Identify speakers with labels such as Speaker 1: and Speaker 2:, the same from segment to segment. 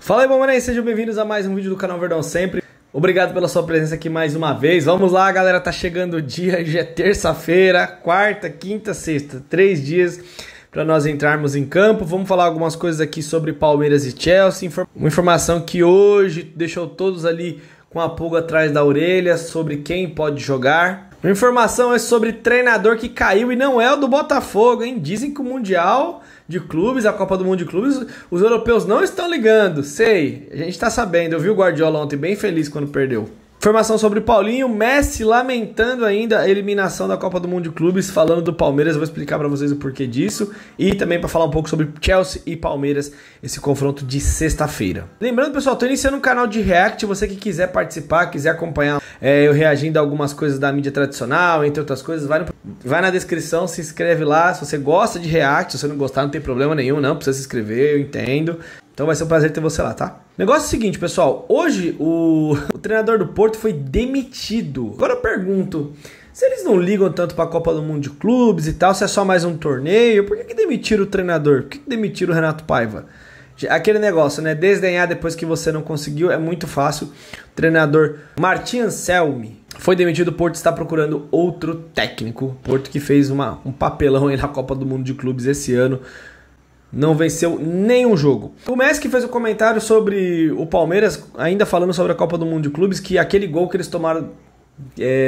Speaker 1: Fala aí, bombanenses, sejam bem-vindos a mais um vídeo do canal Verdão Sempre. Obrigado pela sua presença aqui mais uma vez. Vamos lá, galera, tá chegando o dia, já é terça-feira, quarta, quinta, sexta, 3 dias para nós entrarmos em campo. Vamos falar algumas coisas aqui sobre Palmeiras e Chelsea, uma informação que hoje deixou todos ali com a pulga atrás da orelha sobre quem pode jogar. A informação é sobre treinador que caiu e não é o do Botafogo, hein? Dizem que o Mundial de Clubes, a Copa do Mundo de Clubes, os europeus não estão ligando. Sei, a gente tá sabendo. Eu vi o Guardiola ontem bem feliz quando perdeu. Informação sobre Paulinho, Messi lamentando ainda a eliminação da Copa do Mundo de Clubes, falando do Palmeiras, eu vou explicar pra vocês o porquê disso, e também pra falar um pouco sobre Chelsea e Palmeiras, esse confronto de sexta-feira. Lembrando, pessoal, tô iniciando um canal de react, você que quiser participar, quiser acompanhar eu reagindo a algumas coisas da mídia tradicional, entre outras coisas, vai na descrição, se inscreve lá, se você gosta de react, se você não gostar não tem problema nenhum, não precisa se inscrever, eu entendo. Então vai ser um prazer ter você lá, tá? Negócio é o seguinte, pessoal. Hoje o treinador do Porto foi demitido. Agora eu pergunto, se eles não ligam tanto pra Copa do Mundo de Clubes e tal, se é só mais um torneio, por que demitiram o treinador? Por que demitiram o Renato Paiva? Aquele negócio, né? Desdenhar depois que você não conseguiu é muito fácil. O treinador Martin Anselmi foi demitido. O Porto está procurando outro técnico. O Porto que fez um papelão aí na Copa do Mundo de Clubes esse ano. Não venceu nenhum jogo. O Messi que fez um comentário sobre o Palmeiras, ainda falando sobre a Copa do Mundo de Clubes, que aquele gol que eles tomaram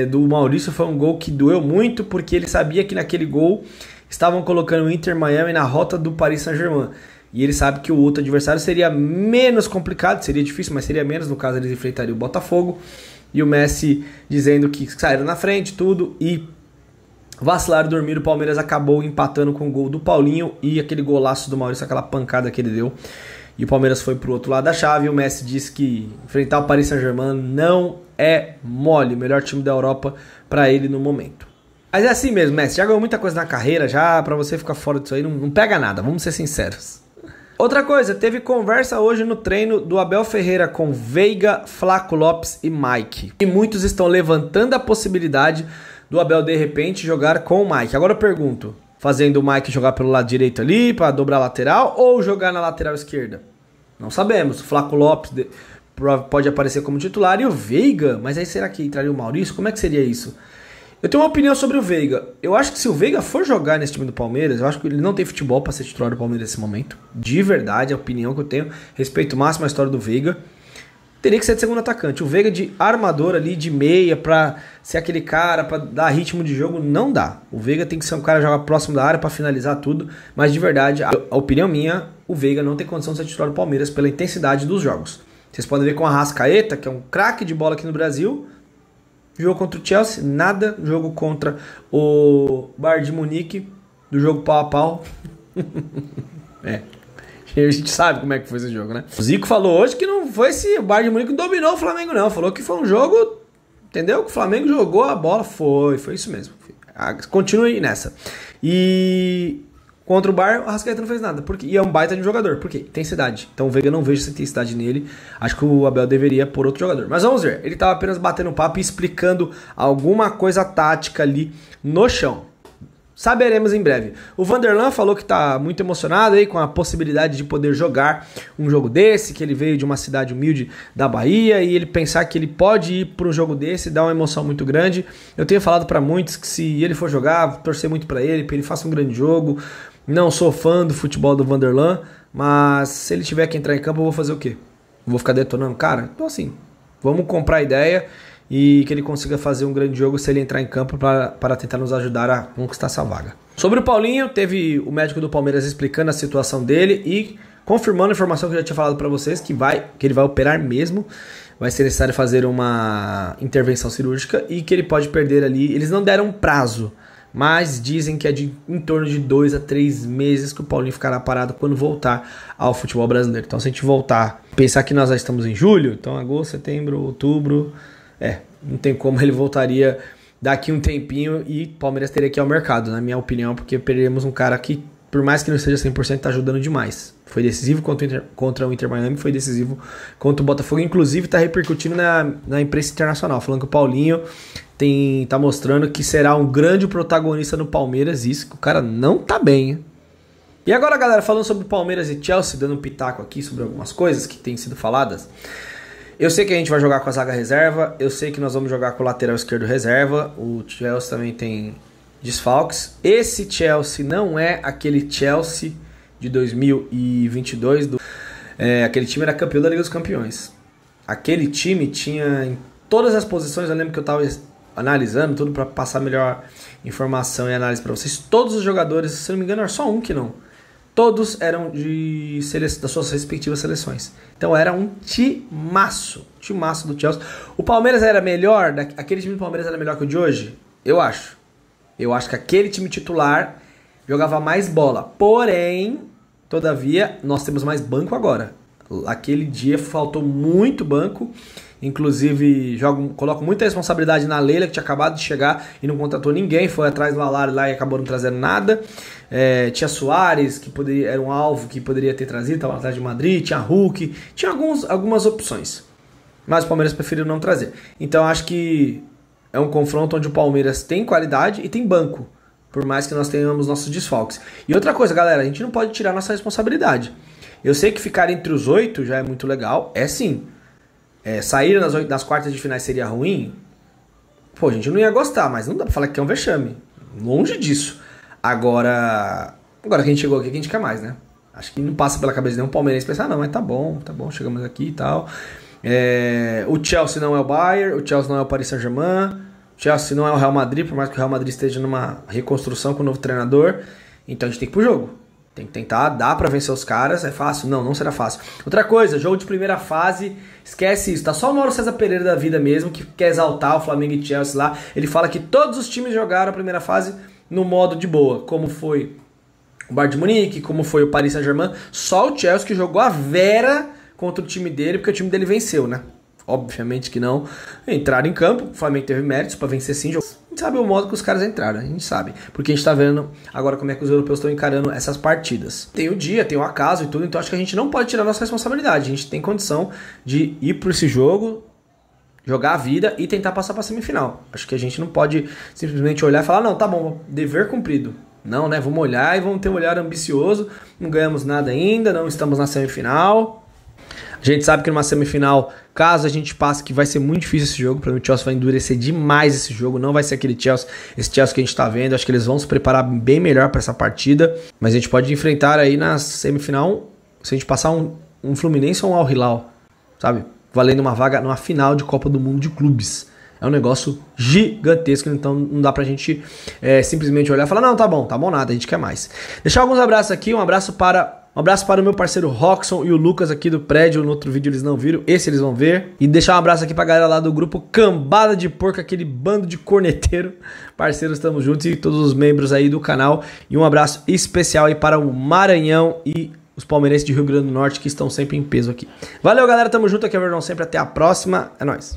Speaker 1: do Maurício foi um gol que doeu muito, porque ele sabia que naquele gol estavam colocando o Inter Miami na rota do Paris Saint-Germain. E ele sabe que o outro adversário seria menos complicado, seria difícil, mas seria menos. No caso, eles enfrentariam o Botafogo. E o Messi dizendo que saíram na frente, tudo, e vacilaram, dormir. O Palmeiras acabou empatando com o gol do Paulinho e aquele golaço do Maurício, aquela pancada que ele deu. E o Palmeiras foi pro outro lado da chave. E o Messi disse que enfrentar o Paris Saint-Germain não é mole. O melhor time da Europa para ele no momento. Mas é assim mesmo, Messi. Já ganhou muita coisa na carreira, já pra você ficar fora disso aí não pega nada, vamos ser sinceros. Outra coisa, teve conversa hoje no treino do Abel Ferreira com Veiga, Flaco Lopes e Mike. E muitos estão levantando a possibilidade do Abel de repente jogar com o Mike. Agora eu pergunto, fazendo o Mike jogar pelo lado direito ali para dobrar a lateral ou jogar na lateral esquerda? Não sabemos. O Flaco Lopes pode aparecer como titular e o Veiga, mas aí será que entraria o Maurício? Como é que seria isso? Eu tenho uma opinião sobre o Veiga. Eu acho que se o Veiga for jogar nesse time do Palmeiras, eu acho que ele não tem futebol para ser titular do Palmeiras nesse momento. De verdade, a opinião que eu tenho. Respeito máximo a história do Veiga. Teria que ser de segundo atacante. O Veiga de armador ali, de meia, pra ser aquele cara, pra dar ritmo de jogo, não dá. O Veiga tem que ser um cara que joga próximo da área pra finalizar tudo. Mas de verdade, a opinião minha, o Veiga não tem condição de ser titular do Palmeiras pela intensidade dos jogos. Vocês podem ver com a Arrascaeta, que é um craque de bola aqui no Brasil. Jogo contra o Chelsea, nada. Jogo contra o Bayern de Munique, do jogo pau a pau. A gente sabe como é que foi esse jogo, né? O Zico falou hoje que não foi se o Bayern de Munique dominou o Flamengo, não. Falou que foi um jogo, entendeu? Que o Flamengo jogou a bola. Foi isso mesmo. Continue nessa. E contra o Bayern, o Arrascaeta não fez nada. E é um baita de jogador. Por quê? Intensidade. Então o Veiga não vejo essa intensidade nele. Acho que o Abel deveria pôr outro jogador. Mas vamos ver. Ele estava apenas batendo papo e explicando alguma coisa tática ali no chão. Saberemos em breve. O Vanderlan falou que está muito emocionado aí com a possibilidade de poder jogar um jogo desse, que ele veio de uma cidade humilde da Bahia e ele pensar que ele pode ir para um jogo desse dá uma emoção muito grande. Eu tenho falado para muitos que se ele for jogar, torcer muito para ele faça um grande jogo. Não sou fã do futebol do Vanderlan, mas se ele tiver que entrar em campo, eu vou fazer o quê? Vou ficar detonando? Cara, então assim, vamos comprar a ideia e que ele consiga fazer um grande jogo se ele entrar em campo para tentar nos ajudar a conquistar essa vaga. Sobre o Paulinho, teve o médico do Palmeiras explicando a situação dele e confirmando a informação que eu já tinha falado para vocês, que ele vai operar mesmo, vai ser necessário fazer uma intervenção cirúrgica e que ele pode perder ali, eles não deram prazo, mas dizem que é em torno de 2 a 3 meses que o Paulinho ficará parado quando voltar ao futebol brasileiro. Então se a gente voltar, pensar que nós já estamos em julho, então agosto, setembro, outubro, não tem como ele voltaria daqui um tempinho e o Palmeiras teria que ir ao mercado, na minha opinião, porque perderemos um cara que, por mais que não esteja 100%, está ajudando demais. Foi decisivo contra o Inter Miami, foi decisivo contra o Botafogo, inclusive está repercutindo na imprensa internacional, falando que o Paulinho tá mostrando que será um grande protagonista no Palmeiras, isso que o cara não tá bem, hein? E agora, galera, falando sobre Palmeiras e Chelsea, dando um pitaco aqui sobre algumas coisas que têm sido faladas. Eu sei que a gente vai jogar com a zaga reserva, eu sei que nós vamos jogar com o lateral esquerdo reserva, o Chelsea também tem desfalques. Esse Chelsea não é aquele Chelsea de 2022, aquele time era campeão da Liga dos Campeões. Aquele time tinha em todas as posições, eu lembro que eu estava analisando tudo para passar melhor informação e análise para vocês. Todos os jogadores, se não me engano, era só um que não. Todos eram das suas respectivas seleções. Então era um timaço do Chelsea. O Palmeiras era melhor, aquele time do Palmeiras era melhor que o de hoje? Eu acho. Eu acho que aquele time titular jogava mais bola. Porém, todavia, nós temos mais banco agora. Aquele dia faltou muito banco. Inclusive, coloco muita responsabilidade na Leila, que tinha acabado de chegar e não contratou ninguém. Foi atrás do Alar lá e acabou não trazendo nada. Tinha Soares, que era um alvo que poderia ter trazido, estava atrás de Madrid. Tinha Hulk, tinha algumas opções. Mas o Palmeiras preferiu não trazer. Então acho que é um confronto onde o Palmeiras tem qualidade e tem banco, por mais que nós tenhamos nossos desfalques. E outra coisa, galera, a gente não pode tirar nossa responsabilidade. Eu sei que ficar entre os 8 já é muito legal, sim. Sair nas quartas de finais seria ruim? Pô, a gente não ia gostar, mas não dá pra falar que é um vexame. Longe disso. Agora que a gente chegou aqui, que a gente quer mais, né? Acho que não passa pela cabeça de nenhum palmeirense pensar, não, mas tá bom, chegamos aqui e tal. O Chelsea não é o Bayern, o Chelsea não é o Paris Saint-Germain, o Chelsea não é o Real Madrid, por mais que o Real Madrid esteja numa reconstrução com o novo treinador. Então a gente tem que ir pro jogo. Tem que tentar, dá pra vencer os caras, é fácil? Não será fácil. Outra coisa, jogo de primeira fase, esquece isso, tá só o Mauro César Pereira da vida mesmo, que quer exaltar o Flamengo e Chelsea lá. Ele fala que todos os times jogaram a primeira fase no modo de boa, como foi o Bayern de Munique, como foi o Paris Saint-Germain. Só o Chelsea que jogou a vera contra o time dele, porque o time dele venceu, né? Obviamente que não. Entraram em campo, o Flamengo teve méritos pra vencer sim. A gente sabe o modo que os caras entraram, a gente sabe. Porque a gente tá vendo agora como é que os europeus estão encarando essas partidas. Tem o dia, tem o acaso e tudo, então acho que a gente não pode tirar nossa responsabilidade. A gente tem condição de ir por esse jogo, jogar a vida e tentar passar pra semifinal. Acho que a gente não pode simplesmente olhar e falar, não, tá bom, dever cumprido. Não, né? Vamos olhar e vamos ter um olhar ambicioso. Não ganhamos nada ainda, não estamos na semifinal. A gente sabe que numa semifinal, caso a gente passe, que vai ser muito difícil esse jogo. Para mim o Chelsea vai endurecer demais esse jogo. Não vai ser aquele Chelsea, esse Chelsea que a gente tá vendo. Acho que eles vão se preparar bem melhor para essa partida. Mas a gente pode enfrentar aí na semifinal, se a gente passar um Fluminense ou um Al Hilal, sabe? Valendo uma vaga numa final de Copa do Mundo de clubes. É um negócio gigantesco, então não dá pra gente simplesmente olhar e falar, não, tá bom nada, a gente quer mais. Deixar alguns abraços aqui, um abraço para o meu parceiro Roxon e o Lucas aqui do prédio. No outro vídeo eles não viram, esse eles vão ver. E deixar um abraço aqui pra galera lá do grupo Cambada de Porco, aquele bando de corneteiro. Parceiros, estamos juntos, e todos os membros aí do canal. E um abraço especial aí para o Maranhão e os palmeirenses de Rio Grande do Norte, que estão sempre em peso aqui. Valeu, galera, tamo junto aqui, é Verdão sempre, até a próxima, é nóis.